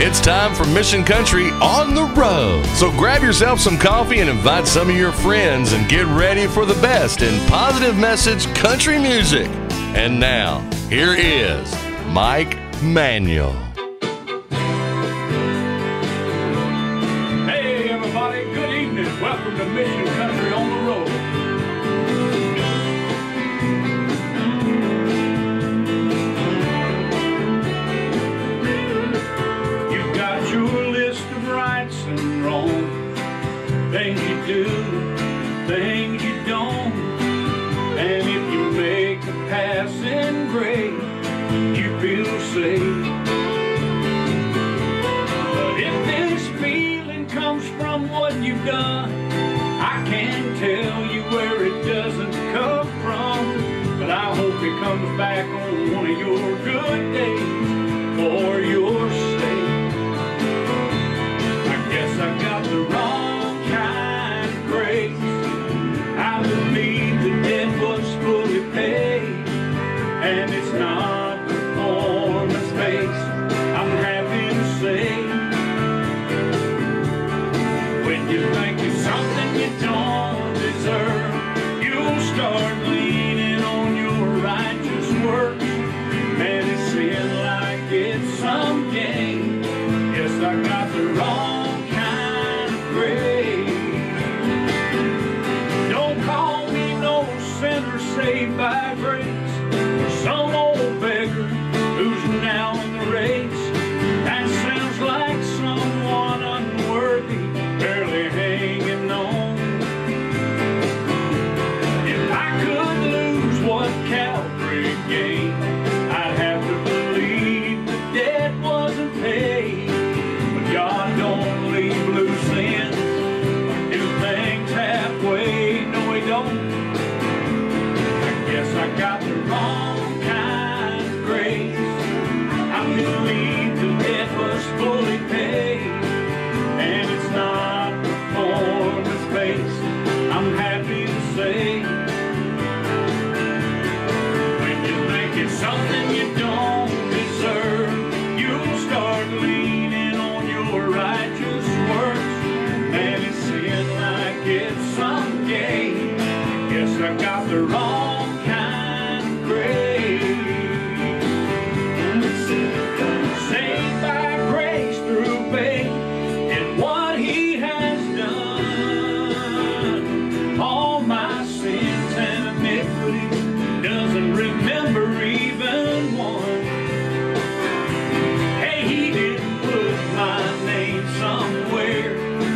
It's time for Mission Country on the road. So grab yourself some coffee and invite some of your friends and get ready for the best in positive message country music. And now, here is Mike Manuel. Hey everybody, good evening. Welcome to Mission Country on the road. You've got your list of rights and wrongs, things you do, things you don't. And if you make a passing grade, you feel safe. But if this feeling comes from what you've done, I can't tell you where it doesn't come from. But I hope it comes back on one of your good days for your sake. I guess I got the wrong kind of grace. I believe the debt was fully paid, and it's not performance-based, I'm happy to say. When you think it's something you don't deserve, you'll start leaning on your righteous works. Man, it seems like it's some game. Yes, I got the wrong kind of grace. Don't call me no sinner saved by grace, or some old beggar who's now in the race. That sounds like someone unworthy, barely hanging on. If I could lose what Calvary gained, I'd have to believe the debt wasn't paid. But God don't leave loose ends or do things halfway. No, He don't. I guess I got the wrong kind of grace. I believe the debt was fully paid, and it's not performance-based, I'm happy to say. When you think it's something you don't deserve, you'll start leaning on your righteous works. Man, it seems like it's some game. Guess I got the wrong kind of grace. Saved by grace through faith in what He has done. All my sins and iniquities, doesn't remember even one. Hey, He didn't put my name somewhere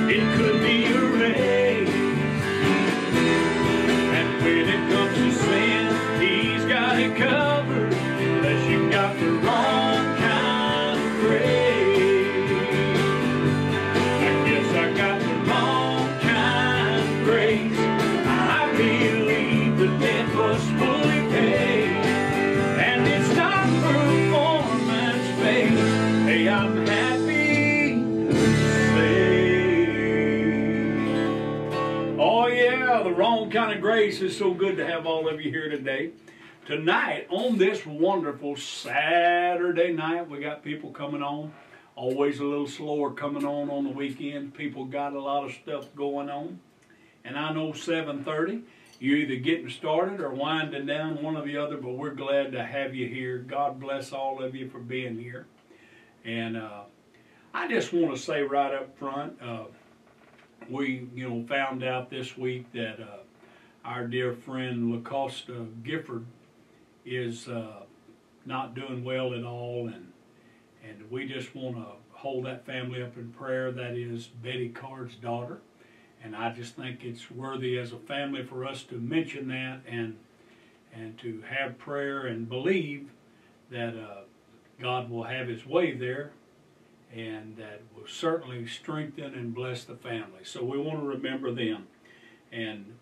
it could be erased. And when it comes to sin, He's got it covered, unless you got the wrong kind of grace. I guess I got the wrong kind of grace. I believe the debt was fully paid, and it's not performance-based. Hey, I'm happy to say. Oh yeah, the wrong kind of grace. Is so good to have all of you here today. Tonight, on this wonderful Saturday night, we got people coming on. Always a little slower coming on the weekend. People got a lot of stuff going on. And I know 7:30, you're either getting started or winding down, one or the other, but we're glad to have you here. God bless all of you for being here. And I just want to say right up front, we found out this week that our dear friend LaCosta Gifford is not doing well at all, and we just want to hold that family up in prayer. That is Betty Card's daughter, and I just think it's worthy as a family for us to mention that and to have prayer and believe that God will have His way there, and that will certainly strengthen and bless the family. So we want to remember them. And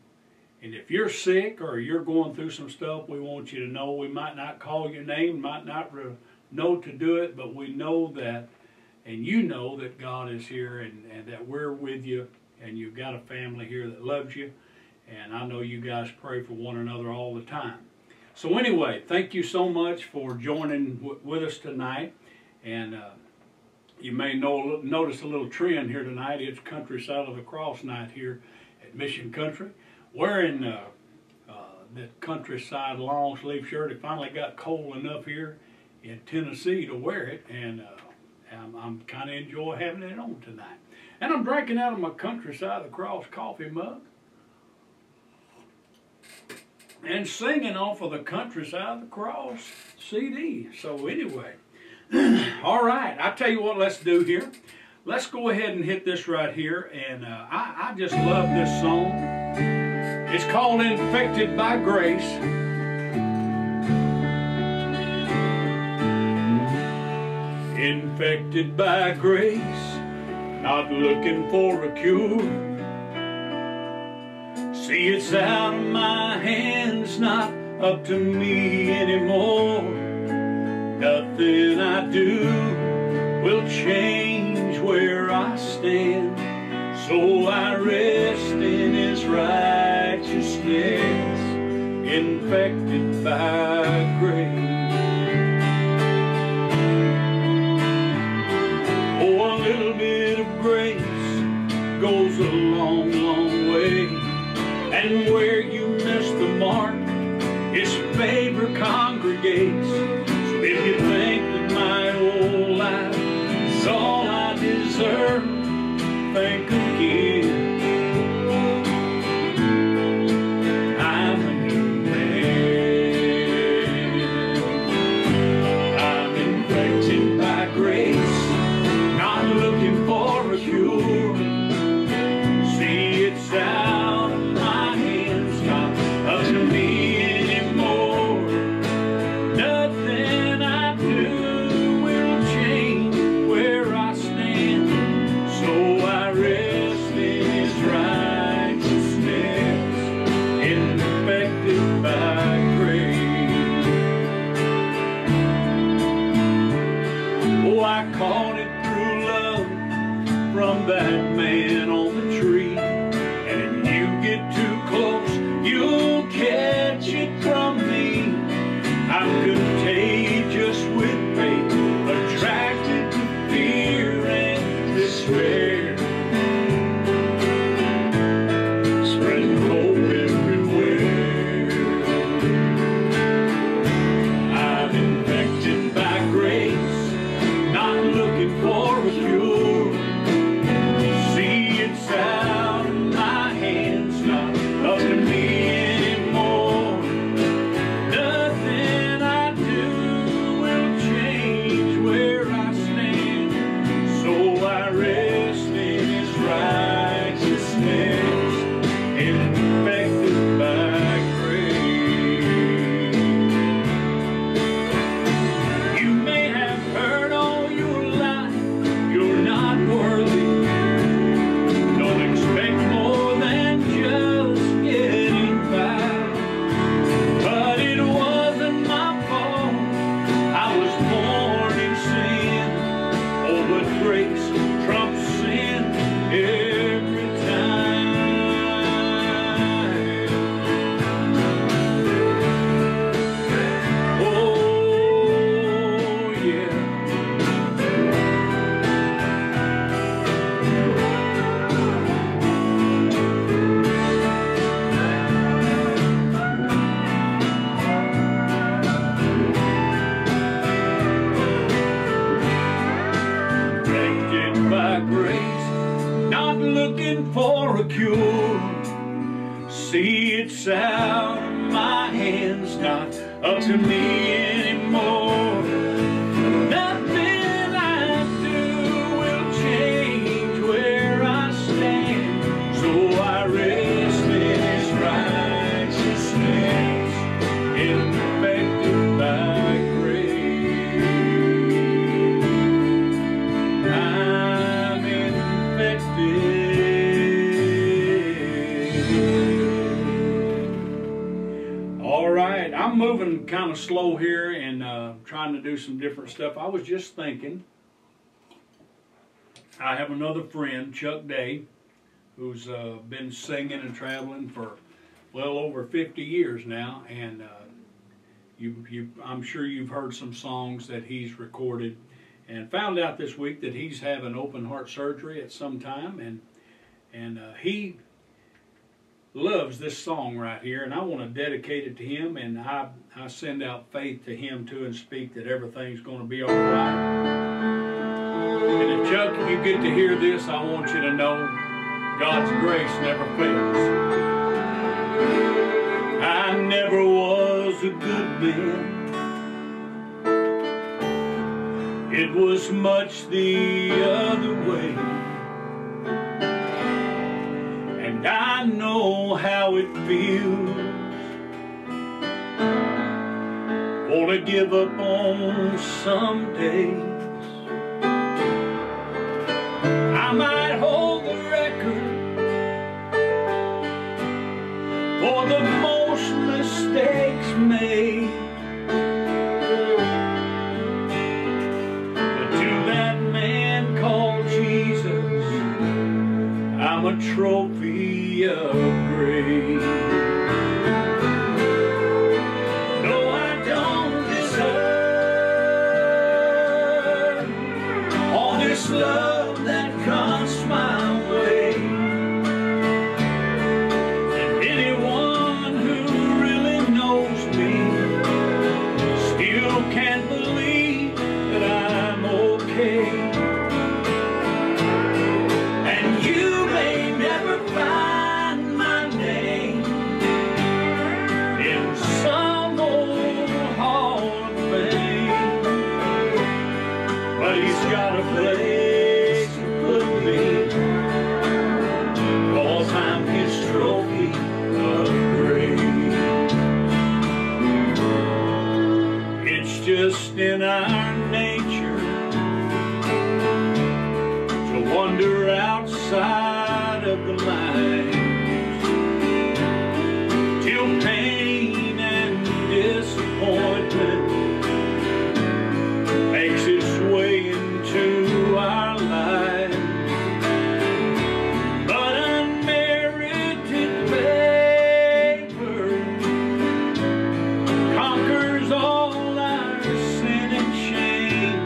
if you're sick or you're going through some stuff, we want you to know we might not call your name, might not know to do it, but we know that, and you know that God is here and that we're with you, and you've got a family here that loves you. And I know you guys pray for one another all the time. So anyway, thank you so much for joining with us tonight. And You may notice a little trend here tonight. It's Countryside of the Cross night here at Mission Country. Wearing the Countryside long sleeve shirt. It finally got cold enough here in Tennessee to wear it, and I'm kind of enjoy having it on tonight. And I'm drinking out of my Countryside of the Cross coffee mug and singing off of the Countryside of the Cross CD. So anyway, all right, I tell you what, let's do here. Let's go ahead and hit this right here, and I just love this song. It's called Infected by Grace. Infected by grace, not looking for a cure. See, it's out of my hands, not up to me anymore. Nothing I do will change where I stand, so I rest in His righteousness, infected by grace. Oh, a little bit of grace goes a long, long way, and where you miss the mark, His favor congregates. So if you think that my whole life is all I deserve, think again. I'm a new man. I'm infected by grace, not looking for a cure. See, it's out of my hands, not up to me anymore. Nothing I do will change where I stand, so I rest in His righteousness, infected by grace. Oh, I caught it through love from that man on the tree, and if you get too close, you'll catch it from me. I'm contagious with faith, attracted to fear and despair, spreading hope everywhere. I'm infected by grace, not looking for a cure. See, it's out of my hands, not up to me anymore. Nothing I do will change where I stand, so I rest in His righteousness, infected by grace. You may have heard all your life, you're not worthy. Don't expect more than just getting by. But it wasn't my fault, I was born in sin. Oh, but grace trumps sin every time. Oh, yeah. Infected by grace, not looking for a cure. See, it's out of my hands, not up to me anymore. Nothing I do will change where I stand, so I rest in His righteousness, infected by grace. I'm infected. All right, I'm moving kind of slow here and trying to do some different stuff. I was just thinking, I have another friend, Chuck Day, who's been singing and traveling for well over 50 years now, and I'm sure you've heard some songs that he's recorded, and found out this week that he's having open heart surgery at some time, and he loves this song right here, and I want to dedicate it to him, and I send out faith to him too and speak that everything's going to be all right. And if Chuck, you get to hear this, I want you to know God's grace never fails. I never was a good man. It was much the other way. And I know how it feels. Want to give up on some days. I might hold the record for the most mistakes made. But to that man called Jesus, I'm a trophy of grace. No, I don't deserve all this love that comes my way. And anyone who really knows me still can't believe that I'm okay. And you may never find my name in some old hall of fame, but he's got a place to put me, 'cause I'm his trophy of grace. It's just in our nature to wander outside of the lines, till pain and disappointment makes its way into our lives. But unmerited favor conquers all our sin and shame.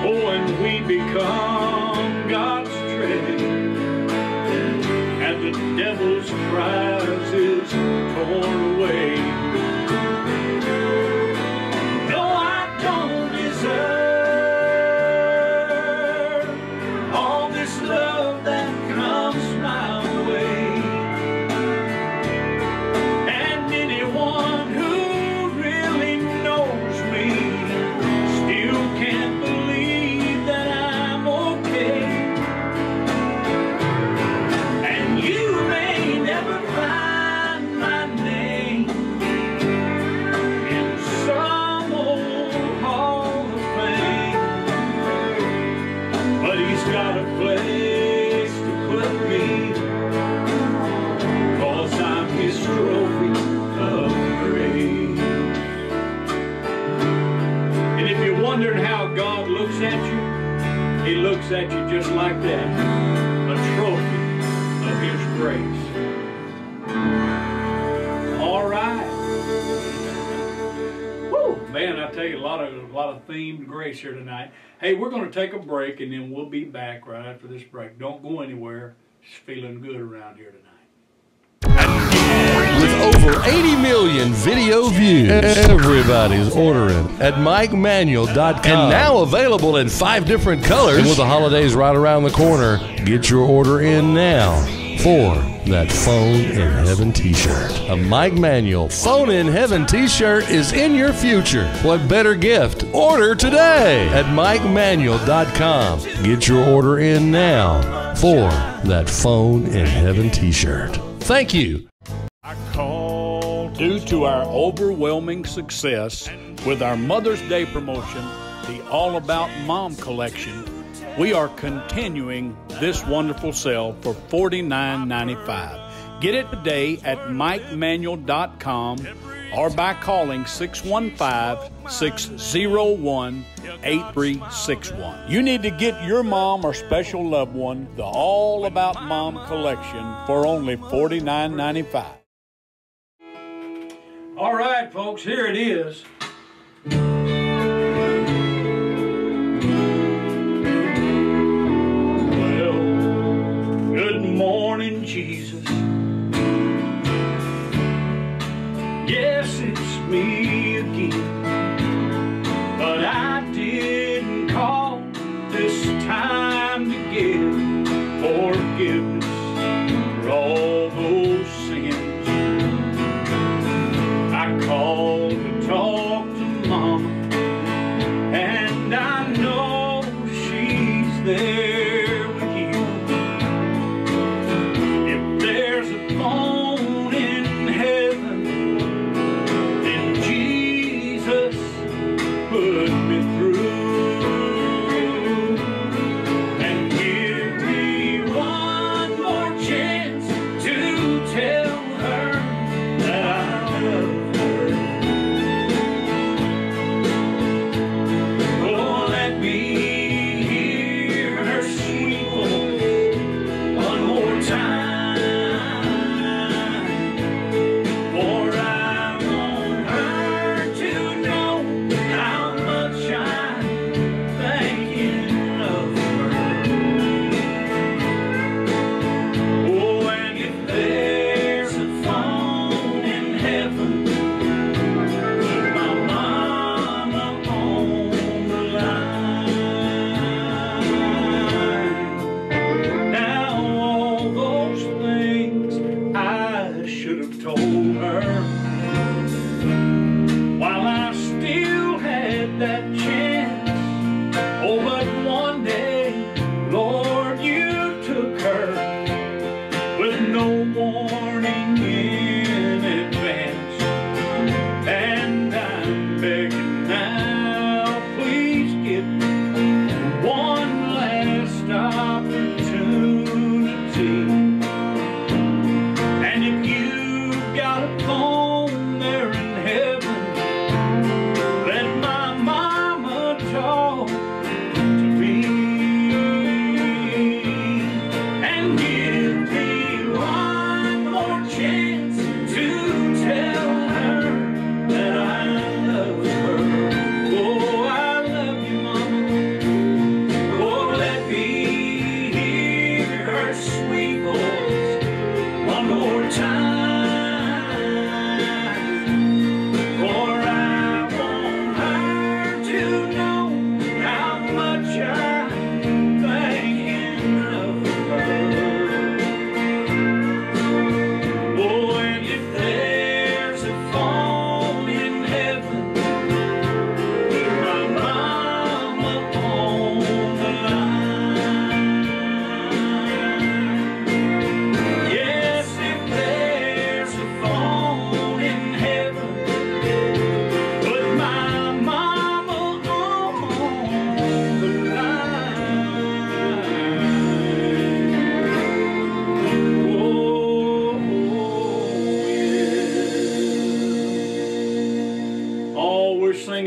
Oh, and we become God's treasure, and the devil's prize is torn away. No, I don't deserve all this love that comes my way. And anyone who really knows me still can't believe that I'm okay. And you may never find my name in some old hall of fame, but he's got a place to put me, 'cause I'm his trophy of grace. And if you're wondering how God looks at you, he looks at you just like that, a trophy of his grace. All right. Woo, man, I tell you, a lot of themed grace here tonight. Hey, we're going to take a break, and then we'll be back right after this break. Don't go anywhere. It's feeling good around here tonight. With over 80 million video views, everybody's ordering at MikeManuel.com. And now available in 5 different colors. And with the holidays right around the corner, get your order in now for that Phone in Heaven t-shirt. A Mike Manuel Phone in Heaven t-shirt is in your future. What better gift? Order today at MikeManuel.com. Get your order in now for that Phone in Heaven t-shirt. Thank you. Due to our overwhelming success with our Mother's Day promotion, the All About Mom collection, we are continuing this wonderful sale for $49.95. Get it today at MikeManuel.com or by calling 615-601-8361. You need to get your mom or special loved one the All About Mom collection for only $49.95. All right, folks, here it is.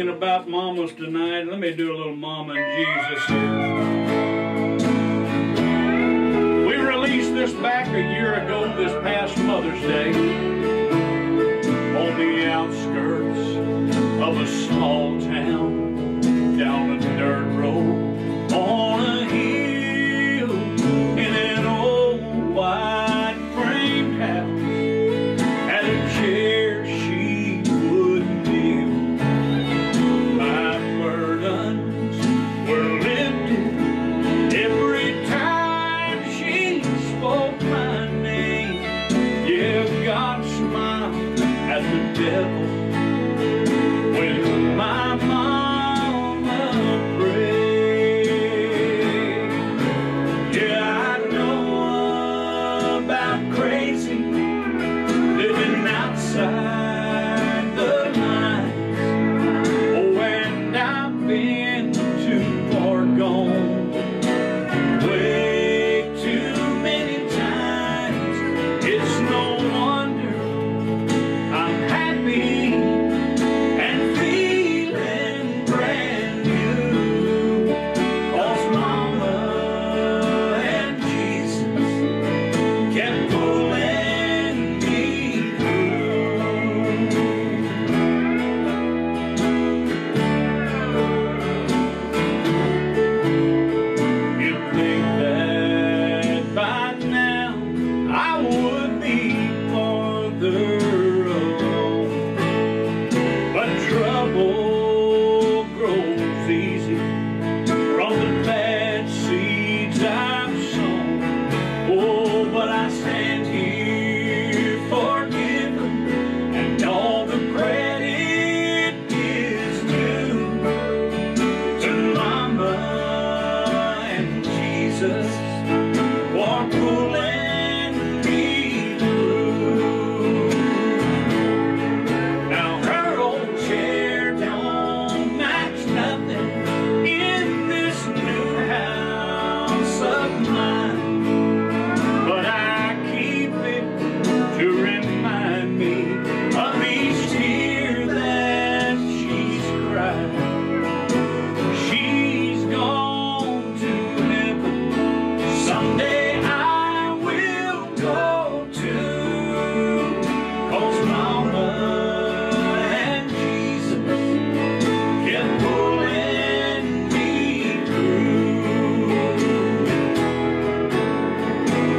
singing about mamas tonight. Let me do a little Mama and Jesus here. We released this back a year ago, this past Mother's Day, on the outskirts of a small town, down a dirt road, on a hill, in an old white framed house, had a chair she wouldn't build. My burdens were lifted every time she spoke my name. Yeah, God smiled at the devil when my mama prayed. Yeah, I know about crazy living outside the lines. Oh, and I've been too far gone, way too many times. It's no wonder I'm happy and feeling brand new, 'cause Mama and Jesus kept pulling me through. You'd think that by now I would be farther along, but trouble grows easy from the bad seeds I've sown. Oh, but I stand here forgiven, and all the credit is due to Mama and Jesus for pulling me through. Now her old chair don't match nothing in this new house of mine, but I keep it to remind me of each tear that she's cried. She's gone to heaven. Someday I will go too, 'cause Mama and Jesus kept pulling me through.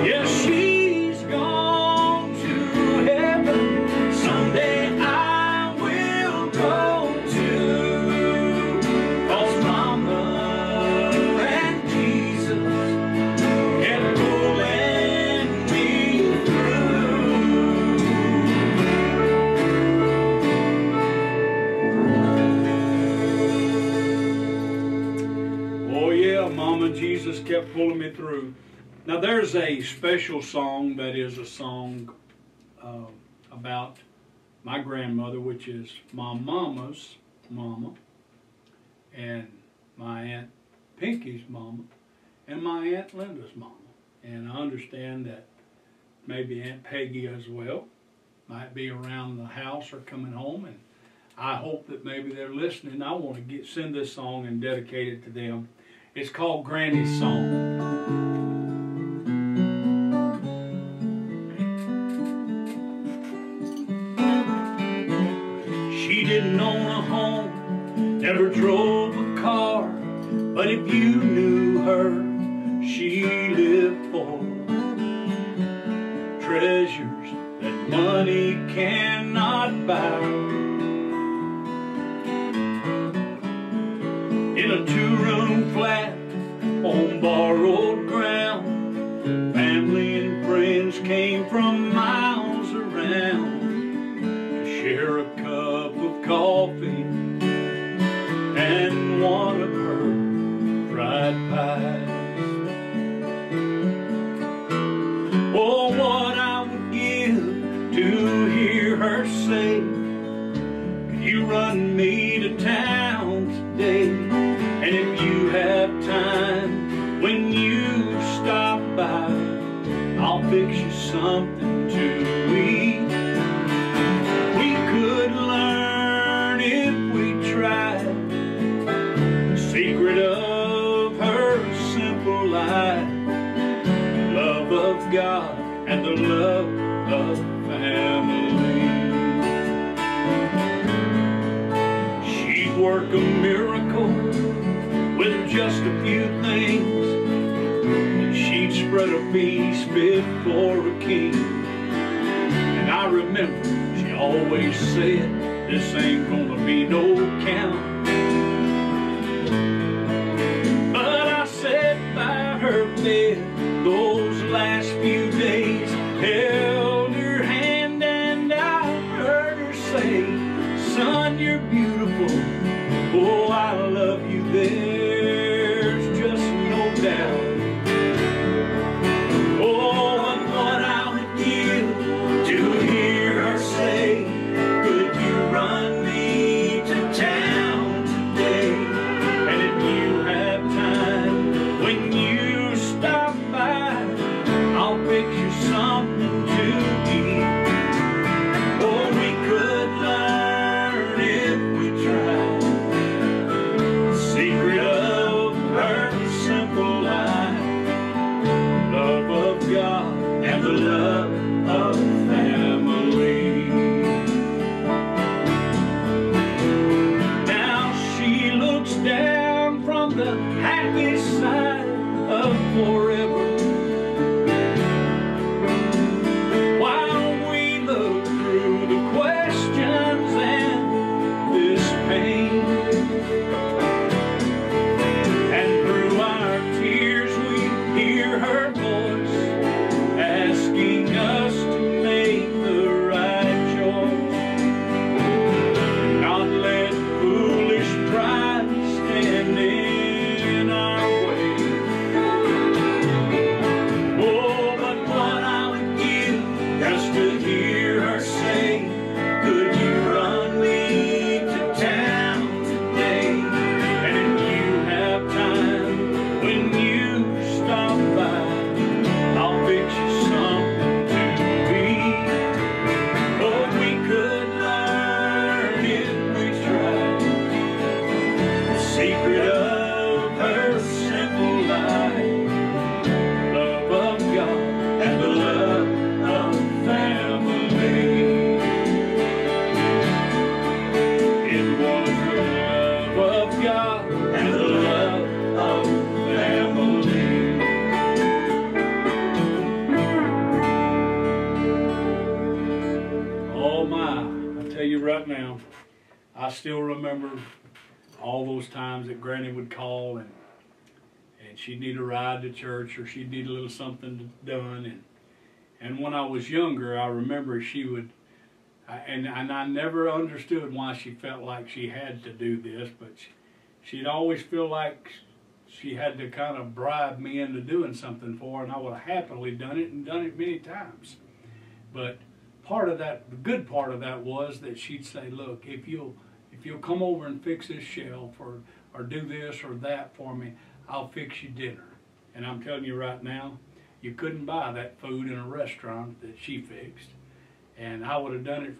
Yeah, she's gone to heaven. Someday I will go too, 'cause Mama and Jesus kept pulling me through. Oh yeah, Mama and Jesus kept pulling me through. Now there's a special song that is a song about my grandmother, which is my mama's mama, and my Aunt Pinky's mama, and my Aunt Linda's mama. And I understand that maybe Aunt Peggy as well might be around the house or coming home, and I hope that maybe they're listening. I want to send this song and dedicate it to them. It's called Granny's Song. She didn't own a home, never drove a car, but if you knew her, she lived for treasures that money cannot buy. In a two-room flat on borrowed ground, family and friends came from miles around to share a cup of coffee and one of her fried pies. Oh, what I would give to hear her say, "Could you run me to town today? And if you have time, when you stop by, I'll fix you something to eat. We could learn if we tried secret of her simple life, love of God and the love of family. She'd work a miracle with just a few things, and she'd spread a feast fit for a king. And I remember she always said, this ain't gonna be no count. But I sat by her bed those last few days, held her hand, and I heard her say, son, you're beautiful, oh, I love you, there's just no doubt. Oh, and what I would give to hear her say, could you run me to town today? And if you have time, when you stop by, I'll fix you something to eat. Or we could learn if we tried the secret of her simple life, love of God and the love of family. Now she looks down from the happy side of forever, while we look through the questions and this pain. And through our tears we hear her voice asking us to make the right choice, not let foolish pride stand in our way. Oh, but what I would give just to hear her say, could you run me to town today? And if you have time, when you stop by, I'll fix you something to eat. Oh, we could learn if we tried the secret of her simple life, love of God and the love of family. It was the love of God and the love of family. Oh my, I tell you right now, I still remember all those times that Granny would call and she'd need a ride to church, or she'd need a little something done. And when I was younger, I remember she would, and I never understood why she felt like she had to do this, but she'd always feel like she had to kind of bribe me into doing something for her, and I would have happily done it, and done it many times. But part of that, the good part of that was that she'd say, look, if you'll come over and fix this shelf, or do this or that for me, I'll fix you dinner. And I'm telling you right now, you couldn't buy that food in a restaurant that she fixed. And I would have done it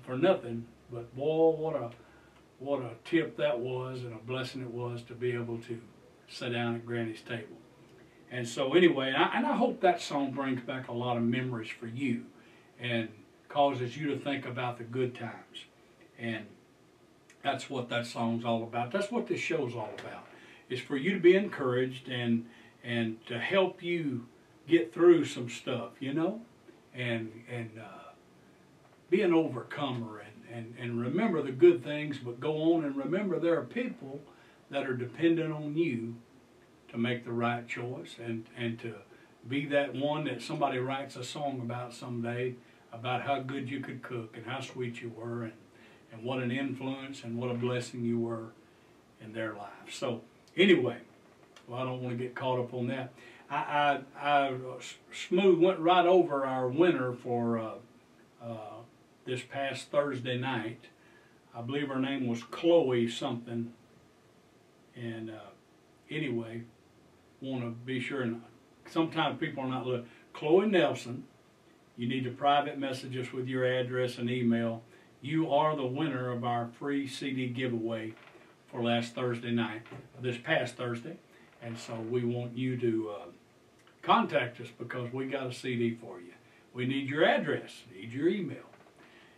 for nothing, but boy, what a tip that was, and a blessing it was to be able to sit down at Granny's table. And so anyway, and I hope that song brings back a lot of memories for you and causes you to think about the good times. And that's what that song's all about. That's what this show's all about. It's for you to be encouraged and to help you get through some stuff, you know, and be an overcomer and remember the good things, but go on and remember there are people that are dependent on you to make the right choice and to be that one that somebody writes a song about someday, about how good you could cook and how sweet you were and what an influence and what a blessing you were in their life. So anyway, well, I don't want to get caught up on that. I went right over our winner for this past Thursday night. I believe her name was Chloe something. And anyway, want to be sure, and sometimes people are not looking. Chloe Nelson, you need to private message us with your address and email. You are the winner of our free CD giveaway for last Thursday night, this past Thursday. And so we want you to contact us because we got a CD for you. We need your address, need your email.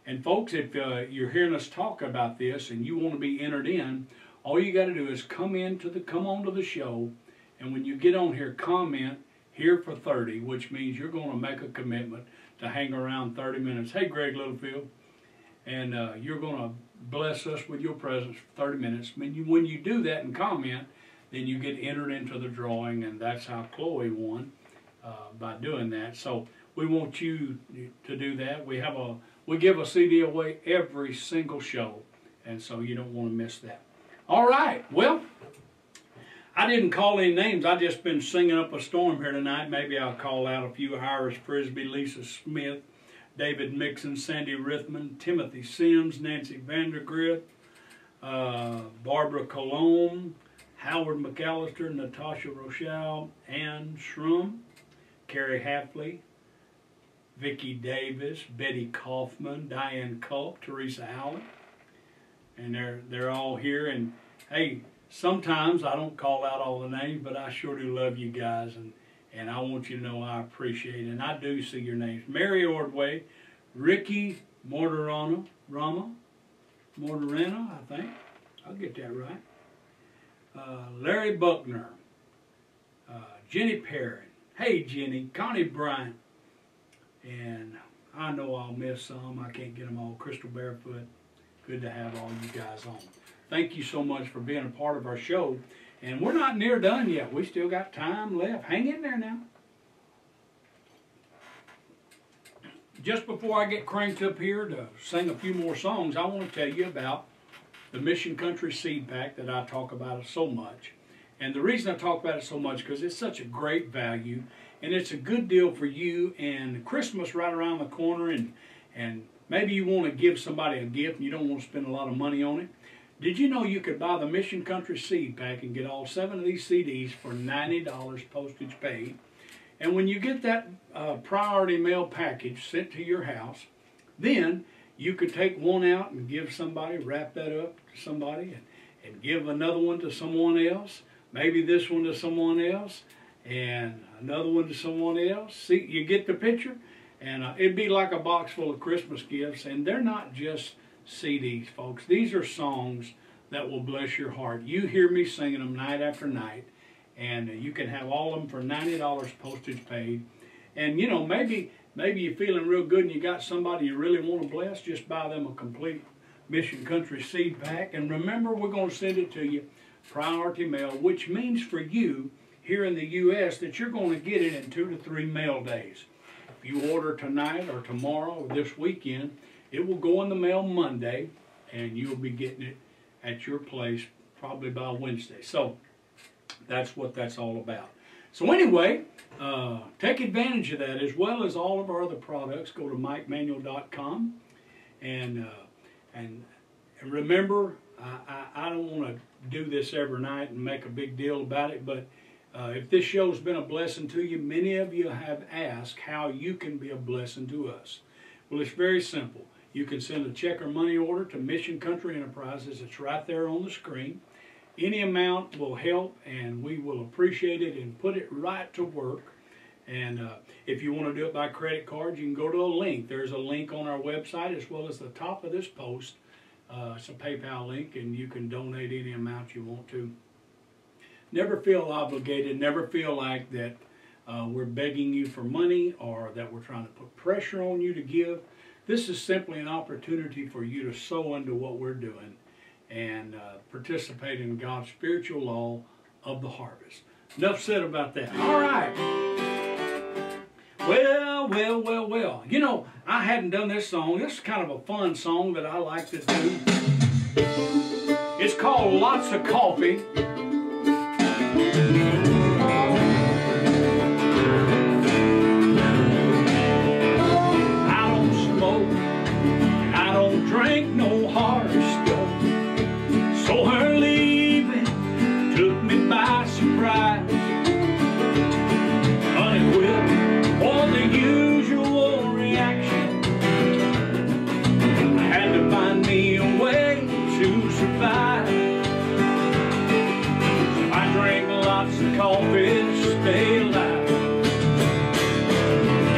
And folks, if you're hearing us talk about this and you want to be entered in, all you got to do is come on to the show, and when you get on here, comment here for 30, which means you're going to make a commitment to hang around 30 minutes. Hey, Greg Littlefield. And you're going to bless us with your presence for 30 minutes. When you do that and comment, then you get entered into the drawing, and that's how Chloe won by doing that. So we want you to do that. We give a CD away every single show, and so you don't want to miss that. All right, well, I didn't call any names. I just been singing up a storm here tonight. Maybe I'll call out a few: Iris Frisbee, Lisa Smith, David Mixon, Sandy Rithman, Timothy Sims, Nancy Vandergrift, Barbara Colomb, Howard McAllister, Natasha Rochelle, Ann Shrum, Carrie Hafley, Vicki Davis, Betty Kaufman, Diane Culp, Teresa Allen. And they're all here. And hey, sometimes I don't call out all the names, but I sure do love you guys, and I want you to know I appreciate it. And I do see your names: Mary Ordway, Ricky Morderano, I think. I'll get that right. Larry Buckner, Jenny Perry. Hey, Jenny. Connie Bryant. And I know I'll miss some. I can't get them all. Crystal Barefoot. Good to have all you guys on. Thank you so much for being a part of our show. And we're not near done yet. We still got time left. Hang in there now. Just before I get cranked up here to sing a few more songs, I want to tell you about the Mission Country Seed Pack that I talk about so much. And the reason I talk about it so much is because it's such a great value, and it's a good deal for you, and Christmas right around the corner, and maybe you want to give somebody a gift and you don't want to spend a lot of money on it. Did you know you could buy the Mission Country Seed Pack and get all 7 of these CDs for $90 postage paid? And when you get that priority mail package sent to your house, then you could take one out and give somebody, wrap that up to somebody, and give another one to someone else, maybe this one to someone else, and another one to someone else. See, you get the picture? And it'd be like a box full of Christmas gifts, and they're not just CDs, folks. These are songs that will bless your heart. You hear me singing them night after night, and you can have all of them for $90 postage paid. And you know, maybe you're feeling real good and you got somebody you really want to bless, just buy them a complete Mission Country Seed Pack. And remember, we're going to send it to you priority mail, which means for you here in the U.S. that you're going to get it in 2 to 3 mail days. If you order tonight or tomorrow or this weekend, it will go in the mail Monday, and you'll be getting it at your place probably by Wednesday. So that's what that's all about. So anyway, take advantage of that, as well as all of our other products. Go to MikeManuel.com, and remember, I don't want to do this every night and make a big deal about it, but if this show's been a blessing to you, many of you have asked how you can be a blessing to us. Well, it's very simple. You can send a check or money order to Mission Country Enterprises. It's right there on the screen. Any amount will help, and we will appreciate it and put it right to work. And if you want to do it by credit card, you can go to a link. There's a link on our website as well as the top of this post. It's a PayPal link, and you can donate any amount you want to. Never feel obligated. Never feel like that we're begging you for money or that we're trying to put pressure on you to give. This is simply an opportunity for you to sow into what we're doing and participate in God's spiritual law of the harvest. Enough said about that. All right. Well. You know, I hadn't done this song. This is kind of a fun song that I like to do. It's called Lots of Coffee. I don't smoke, and I don't drink no hard stuff. So her leaving took me by surprise. Unequipped for the usual reaction, I had to find me a way to survive. coffee to stay alive.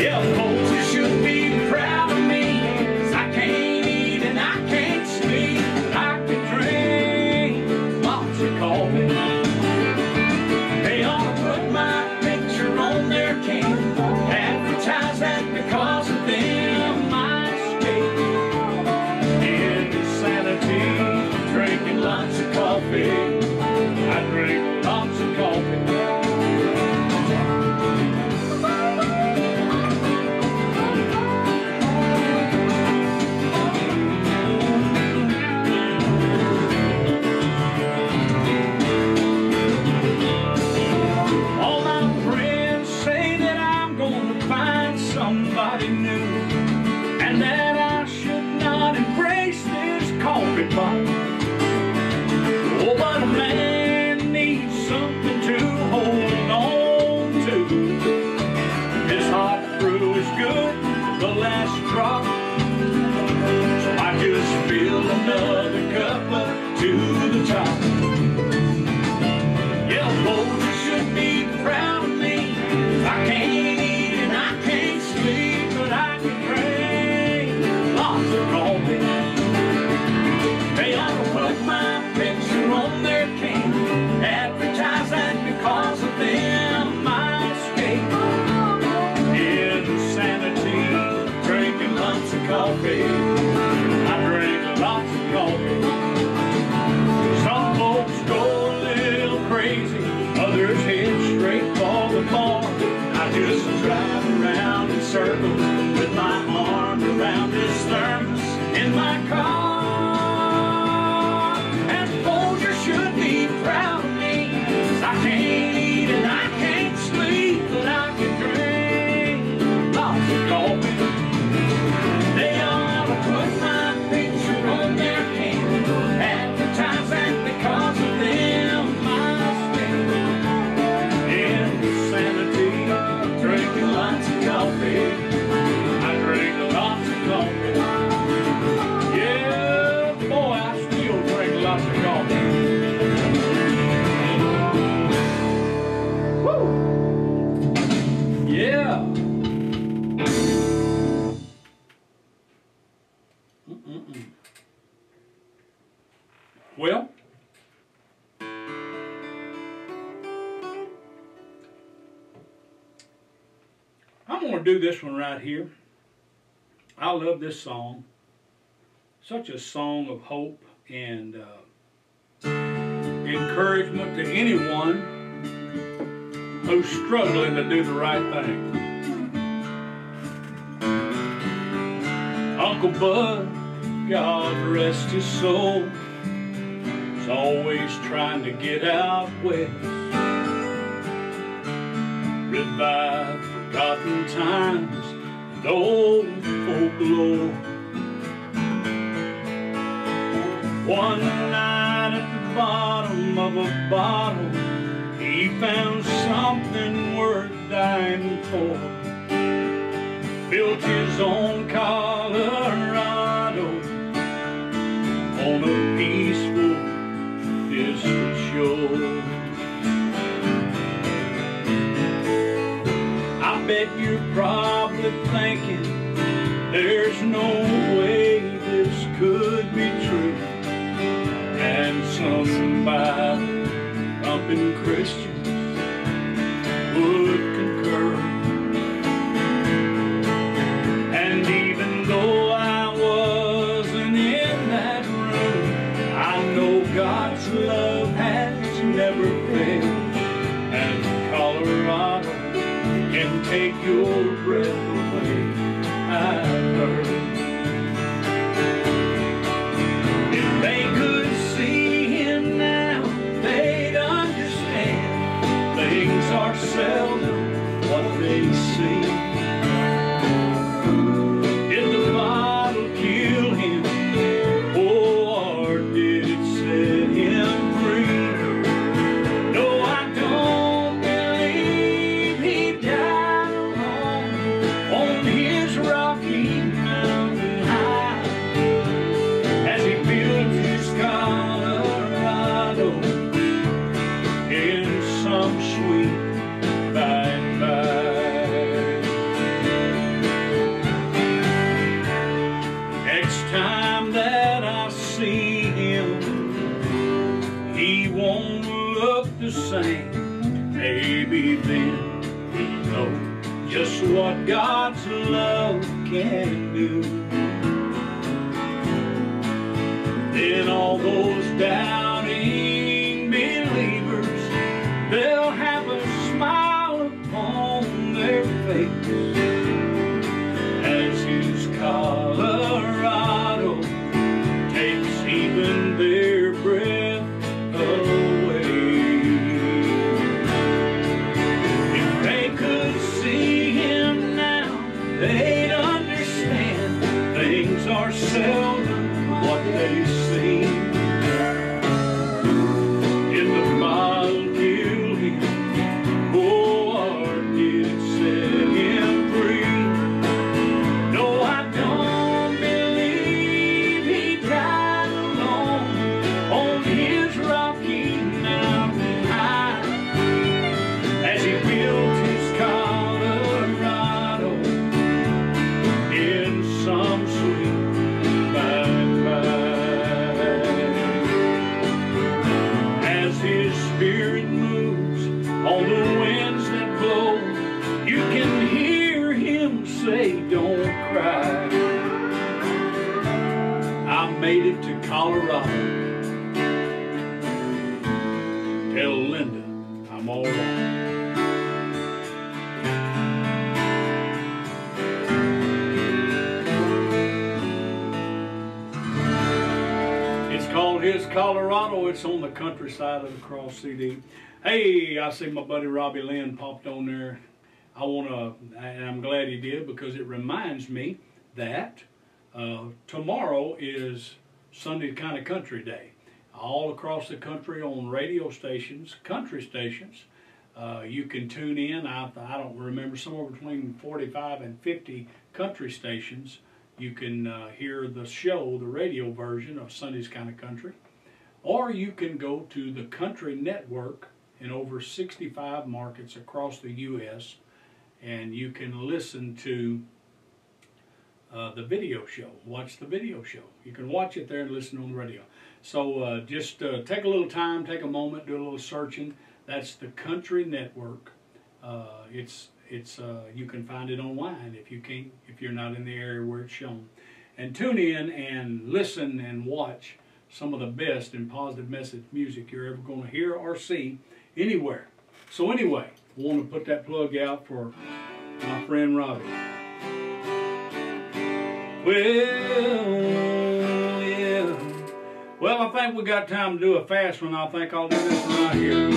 Yeah, folks, you should be proud of me, 'cause I can't eat and I can't sleep, but I can drink lots of coffee. They ought to put my picture on their can, advertise that because of them I escape insanity, drinking lots of coffee. I drink lots of coffee. All my friends say that I'm gonna find somebody new, and that I should not embrace this coffee pot. Oh, but a man needs something to hold on to. This hot brew is good, the last drop. So I just fill another cup up to the top. Yeah, folks, you should be proud of me. I can't eat and I can't sleep, but I can drink lots of coffee. They ought to put my picture on their can, advertise that because of them I escape insanity, drinking lots of coffee. I drink lots of coffee. Some folks go a little crazy, others head straight for the bar. I just drive around in circles with my arm around this thermos in my car. Should be proud of me, 'cause I can't eat and I can't sleep, but I can drink lots of coffee. They ought to put my picture on their can, advertise that because of them I escape insanity, drinking lots of coffee. I drink lots of coffee. Yeah, boy, I still drink lots of coffee. Yeah. Well, I'm going to do this one right here. I love this song. Such a song of hope and encouragement to anyone who's struggling to do the right thing. Uncle Bud, God rest his soul, is always trying to get out west, revive forgotten times and old folklore. One night at the bottom of a bottle, he found something worth dying for. Built his own Colorado on a peaceful distant shore. I bet you're probably thinking there's no way this could be true, and some Bible-thumping Christians would concur. And even though I wasn't in that room, I know God's love has never failed, and Colorado can take your breath away, I've heard. If they could see him now, they'd understand things are seldom what they seem. Did the bottle kill him, or did it set him free? No, I don't believe he died alone don't look the same, maybe then he'll know just what God's love can do. Then all those doubting believers, they'll have a smile upon their face as his Colorado takes even their breath away. If they could see him now, they'd understand things are seldom what they seem. In the bottle killed him, oh, or did it set him free? No, I don't believe he died alone on his Rocky Mountain high as he built his Colorado in some sweet spirit moves on the winds that blow. You can hear him say, don't cry. I made it to Colorado. Tell Linda I'm all right. It's called His Colorado. It's on the countryside of the Cross CD. Hey, I see my buddy Robbie Lynn popped on there. And I'm glad he did, because it reminds me that tomorrow is Sunday Kind of Country Day. All across the country on radio stations, country stations, you can tune in. I don't remember, somewhere between 45 and 50 country stations. You can hear the show, the radio version of Sunday's Kind of Country. Or you can go to the Country Network in over 65 markets across the U.S. and you can listen to the video show. Watch the video show. You can watch it there and listen on the radio. So just take a little time, take a moment, do a little searching. That's the Country Network. You can find it online if you're not in the area where it's shown. And tune in and listen and watch some of the best and positive message music you're ever going to hear or see anywhere. So anyway, I want to put that plug out for my friend Robbie. Well, I think we got time to do a fast one. I think I'll do this one right here.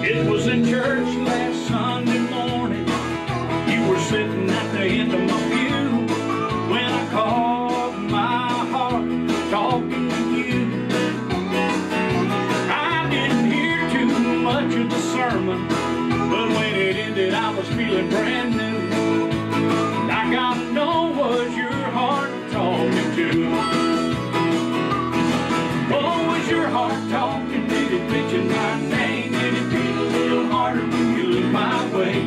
It was in church last Sunday morning. You were sitting at the end of my pew when I caught my heart talking to you. I didn't hear too much of the sermon, but when it ended I was feeling brand new. I gotta know, was your heart talking to? Oh, was your heart talking? Did it mention my name? Did it feel a little harder when you looked my way?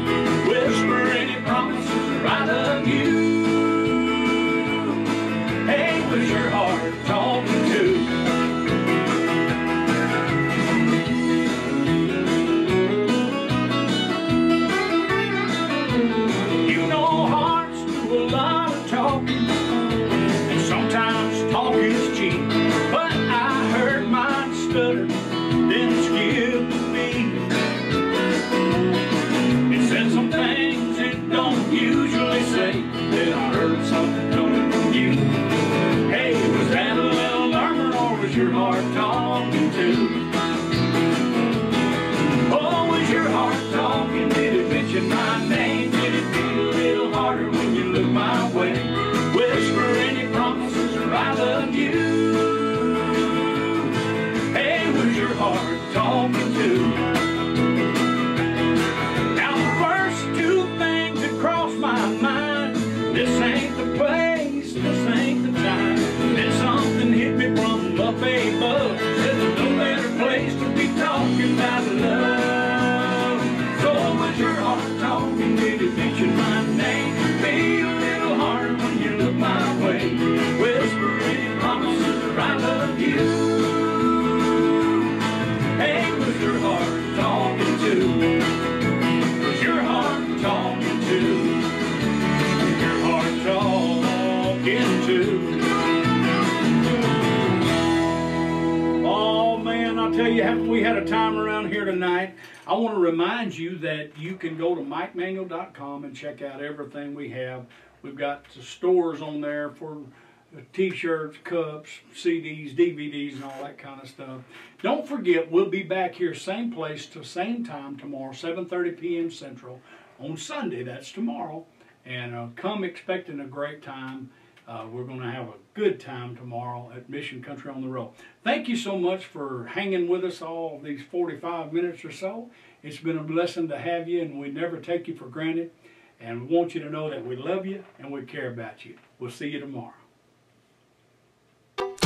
Whisper any promises I love you. Hey, was your heart talking to? You know hearts do a lot of talking, and sometimes talk is cheap, but I heard mine stutter, then skip the beat. It said some things it don't usually say, then I heard something coming from you. Hey, was that a little murmur, or was your heart talking too? Oh, was your heart talking? Did it mention my name? Did it feel a little harder when you looked my way? Whisper any promises or I love you. Hey, was your heart talking too? Now the first two things that crossed my mind, this ain't the place, this ain't the time. Then something hit me from up above, said there's no better place to be talking about love. So was your heart talking? Did it mention my name? Feel a little harder when you look my way. Whisper any promise I love you. Hey, who's your heart talking to? Who's your heart talking to? Your heart talking to? Oh man, I'll tell you, haven't we had a time around here tonight? I want to remind you that you can go to MikeManuel.com and check out everything we have. We've got the stores on there for t-shirts, cups, CDs, DVDs, and all that kind of stuff. Don't forget, we'll be back here same place to same time tomorrow, 7:30 p.m. Central on Sunday. That's tomorrow. And come expecting a great time. We're going to have a good time tomorrow at Mission Country on the Road. Thank you so much for hanging with us all these 45 minutes or so. It's been a blessing to have you, and we never take you for granted. And we want you to know that we love you and we care about you. We'll see you tomorrow.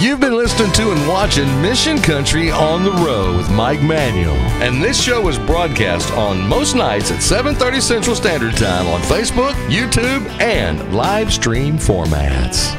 You've been listening to and watching Mission Country on the Road with Mike Manuel. And this show is broadcast on most nights at 7:30 Central Standard Time on Facebook, YouTube, and live stream formats.